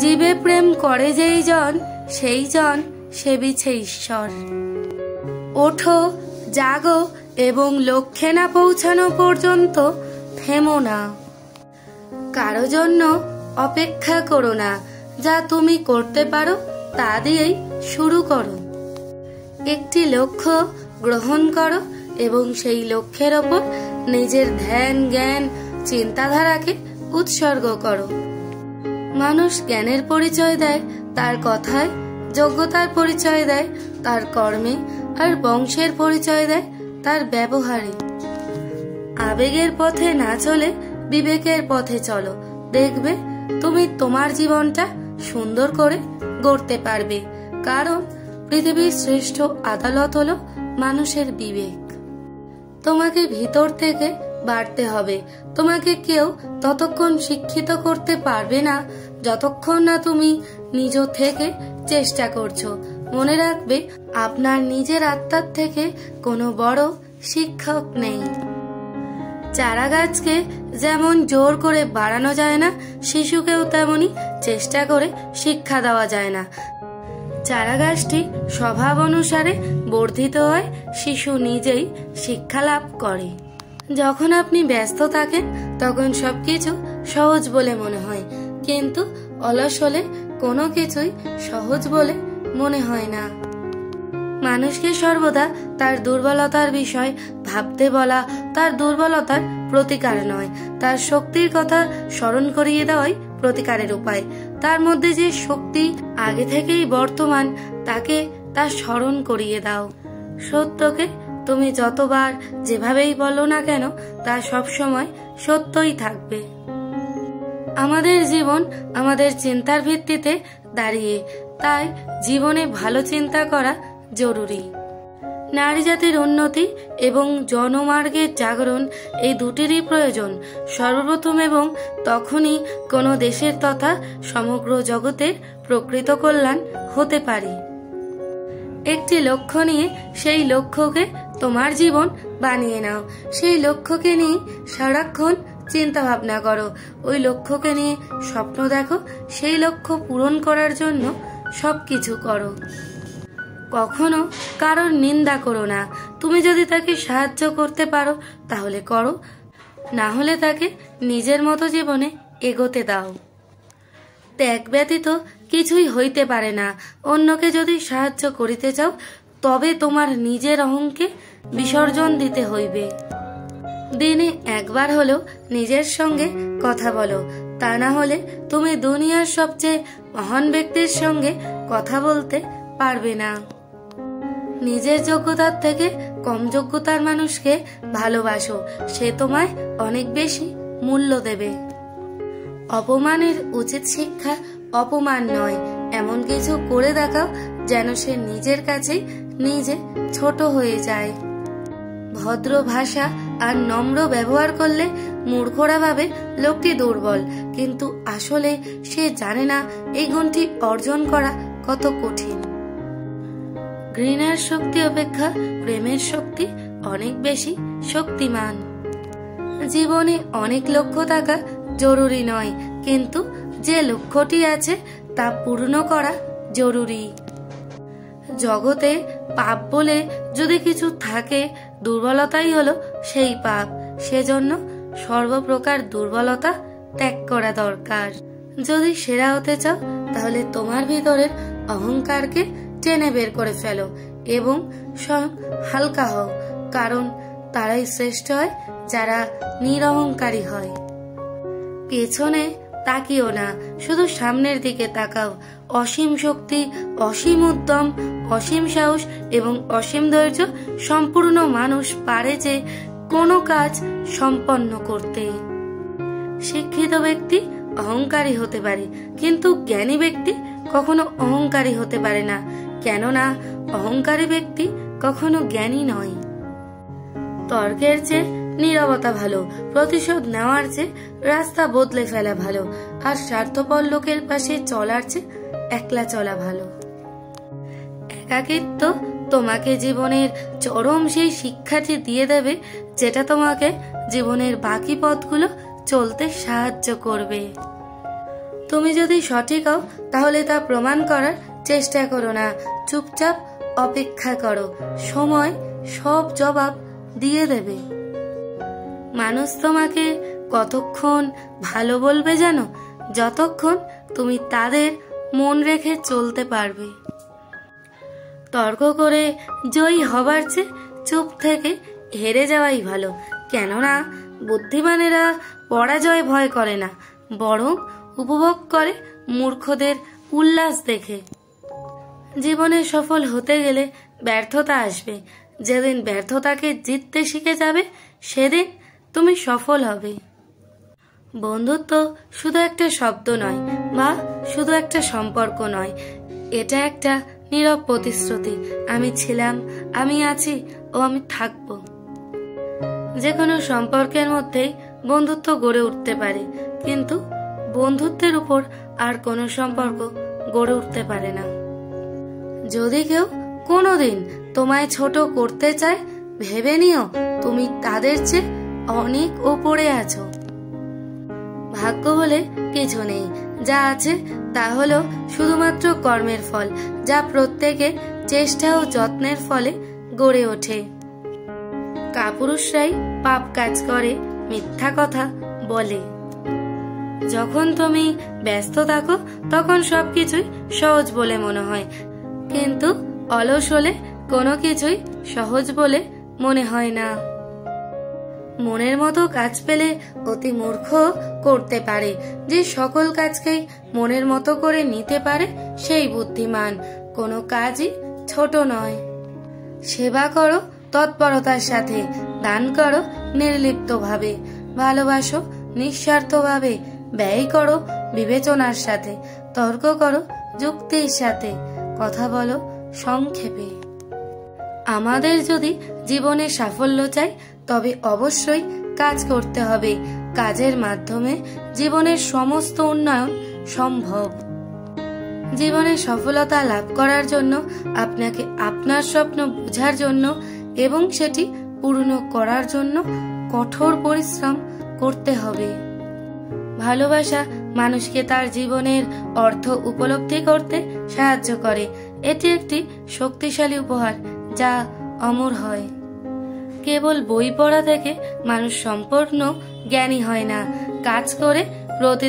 জীবে প্রেম করে যেই জন সেই জন সেবিছে ঈশ্বর। ওঠো, জাগো এবং লক্ষ্যে না পৌঁছানো পর্যন্ত থেমো না। কারো জন্য অপেক্ষা করো না, যা তুমি করতে পারো তা দিয়েই শুরু করো। একটি লক্ষ্য গ্রহণ করো এবং সেই লক্ষ্যের ওপর নিজের ধ্যান, জ্ঞান, চিন্তাধারাকে উৎসর্গ করো। মানুষ জ্ঞানের পরিচয় দেয় তার কথায়, যোগ্যতার পরিচয় দেয় তার কর্মে, আর বংশের পরিচয় দেয় তার ব্যবহারে। আবেগের পথে না চলে বিবেকের পথে চলো, দেখবে তুমি তোমার জীবনটা সুন্দর করে গড়তে পারবে। কারণ পৃথিবীর শ্রেষ্ঠ আদালত হলো মানুষের বিবেক। তোমাকে ভিতর থেকে বাড়তে হবে। তোমাকে কেউ ততক্ষণ শিক্ষিত করতে পারবে না যতক্ষণ না তুমি নিজ থেকে চেষ্টা করছো। মনে রাখবে, আপনার নিজের আত্মার থেকে কোনো বড় শিক্ষক নেই। চারা গাছকে যেমন জোর করে বাড়ানো যায় না, শিশুকেও তেমনি চেষ্টা করে শিক্ষা দেওয়া যায় না। চারা গাছটি স্বভাব অনুসারে বর্ধিত হয়, শিশু নিজেই শিক্ষা লাভ করে। যখন আপনি ব্যস্ত থাকেন তখন সবকিছু সহজ বলে মনে হয়, কিন্তু অলস হলে কোনো কিছুই সহজ বলে মনে হয় না। মানুষকে সর্বদা তার দুর্বলতার বিষয় ভাবতে বলা তার দুর্বলতার প্রতিকার নয়, তার শক্তির কথা স্মরণ করিয়ে দেওয়াই প্রতিকারের উপায়। তার মধ্যে যে শক্তি আগে থেকেই বর্তমান, তাকে তা স্মরণ করিয়ে দাও। সত্যকে তুমি যতবার যেভাবেই বলো না কেন, তা সবসময় সত্যই থাকবে। আমাদের জীবন আমাদের চিন্তার ভিত্তিতে দাঁড়িয়ে, তাই জীবনে ভালো চিন্তা করা জরুরি। নারী জাতির উন্নতি এবং জনমার্গের জাগরণ, এই দুটিরই প্রয়োজন সর্বপ্রথম, এবং তখনই কোনো দেশের তথা সমগ্র জগতের প্রকৃত কল্যাণ হতে পারে। একটি লক্ষ্য নিয়ে সেই লক্ষ্যকে তোমার জীবন বানিয়ে নাও। সেই লক্ষ্যকে নিয়ে সারাক্ষণ চিন্তা ভাবনা করো, ওই লক্ষ্যকে নিয়ে স্বপ্ন দেখো, সেই লক্ষ্য পূরণ করার জন্য সবকিছু করো। কখনো কারোর নিন্দা করো না। তুমি যদি তাকে সাহায্য করতে পারো তাহলে করো, না হলে তাকে নিজের মতো জীবনে এগোতে দাও। ত্যাগ ব্যতীত কিছুই হইতে পারে না। অন্যকে যদি সাহায্য করিতে চাও তবে তোমার নিজের অহংকে বিসর্জন দিতে হইবে। দিনে একবার হলেও নিজের সঙ্গে কথা বলো, তা না হলে তুমি দুনিয়ার সবচেয়ে মহান ব্যক্তির সঙ্গে কথা বলতে পারবে না। নিজের যোগ্যতার থেকে কম যোগ্যতার মানুষকে ভালোবাসো, সে তোমায় অনেক বেশি মূল্য দেবে। অপমানের উচিত শিক্ষা অপমান নয়, এমন কিছু করে দেখাও যেন সে নিজের কাছেই নিজে ছোট হয়ে যায়। ভদ্র ভাষা আর নম্র ব্যবহার করলে মূর্খরা ভাবে লোকটি দুর্বল, কিন্তু আসলে সে জানে না এই গুণটি অর্জন করা কত কঠিন। ঘৃণার শক্তি অপেক্ষা প্রেমের শক্তি অনেক বেশি শক্তিমান। জীবনে অনেক লক্ষ্য থাকা জরুরি নয়, কিন্তু যে লক্ষ্যটি আছে তা পূর্ণ করা জরুরি। জগতে পাপ বলে যদি কিছু থাকে, দুর্বলতাই হলো সেই পাপ। সেজন্য সর্বপ্রকার দুর্বলতা ত্যাগ করা দরকার। যদি সেরা হতে চাও তাহলে তোমার ভিতরের অহংকারকে টেনে বের করে ফেলো এবং স্বয়ং হালকা হও, কারণ তারাই শ্রেষ্ঠ হয় যারা নিরহংকারী হয়। পেছনে তাকিও না, শুধু সামনের দিকে তাকাও। অসীম শক্তি, অসীম উদ্যম, অসীম সাহস এবং অসীম ধৈর্য সম্পূর্ণ মানুষ পারে যে কোনো কাজ সম্পন্ন করতে। শিক্ষিত ব্যক্তি অহংকারী হতে পারে, কিন্তু জ্ঞানী ব্যক্তি কখনো অহংকারী হতে পারে না, কেননা অহংকারী ব্যক্তি কখনো জ্ঞানী নয়। তর্কের চেয়ে নীরবতা ভালো, প্রতিশোধ নেওয়ার চেয়ে রাস্তা বদলে ফেলা ভালো, আর স্বার্থপর লোকের পাশে চলার চেয়ে একলা চলা ভালো। একাকিত্ব তোমাকে জীবনের চরম সেই শিক্ষাটি দিয়ে দেবে, যেটা তোমাকে জীবনের বাকি পথগুলো চলতে সাহায্য করবে। তুমি যদি সঠিক হও তাহলে তা প্রমাণ করার চেষ্টা করো না, চুপচাপ অপেক্ষা করো, সময় সব জবাব দিয়ে দেবে। মানুষ তোমাকে কতক্ষণ ভালো বলবে জানো? যতক্ষণ তুমি তাদের মন রেখে চলতে পারবে। তর্ক করে জয়ী হবার চেয়ে চুপ থেকে হেরে যাওয়াই ভালো, কেননা বুদ্ধিমানেরা পরাজয় ভয় করে না, বরং উপভোগ করে মূর্খদের উল্লাস দেখে। জীবনে সফল হতে গেলে ব্যর্থতা আসবে, যেদিন ব্যর্থতাকে জিততে শিখে যাবে সেদিন তুমি সফল হবে। বন্ধুত্ব শুধু একটা শব্দ নয় বা শুধু একটা সম্পর্ক নয়, এটা একটা নীরব প্রতিশ্রুতি, আমি ছিলাম, আমি আছি ও আমি থাকব। যে কোনো সম্পর্কের মধ্যেই বন্ধুত্ব গড়ে উঠতে পারে, কিন্তু বন্ধুত্বের উপর আর কোনো সম্পর্ক গড়ে উঠতে পারে না। যদি কেউ কোনোদিন তোমায় ছোট করতে চায়, ভেবে নিও তুমি তাদের চেয়ে অনেক ওপরে আছো। ভাগ্য বলে কিছু নেই, যা আছে তা হলো শুধুমাত্র কর্মের ফল, যা প্রত্যেকের চেষ্টা ও যত্নের ফলে গড়ে ওঠে। কাপুরুষরাই পাপ কাজ করে, মিথ্যা কথা বলে। যখন তুমি ব্যস্ত থাকো তখন সবকিছুই সহজ বলে মনে হয়, কিন্তু অলস হলে কোনো কিছুই সহজ বলে মনে হয় না। মনের মতো কাজ পেলে অতি মূর্খ করতে পারে, যে সকল কাজকেই মনের মতো করে নিতে পারে সেই বুদ্ধিমান। কোনো কাজই ছোট নয়। সেবা করো তৎপরতার সাথে, দান করো নির্লিপ্তভাবে, ভালোবাসো নিঃস্বার্থভাবে, ব্যয় করো বিবেচনার সাথে, তর্ক করো যুক্তির সাথে, কথা বলো সংক্ষেপে। আমাদের যদি জীবনে সাফল্য চাই তবে অবশ্যই কাজ করতে হবে। কাজের মাধ্যমে জীবনের সমস্ত উন্নয়ন সম্ভব। জীবনে সফলতা লাভ করার জন্য আপনাকে আপনার স্বপ্ন বোঝার জন্য এবং সেটি পূর্ণ করার জন্য কঠোর পরিশ্রম করতে হবে। ভালোবাসা মানুষকে তার জীবনের অর্থ উপলব্ধি করতে সাহায্য করে। এটি একটি শক্তিশালী উপহার যা অমর হয়। কেবল বই পড়া থেকে মানুষ সম্পূর্ণ জ্ঞানী হয় না, কাজ করে প্রতি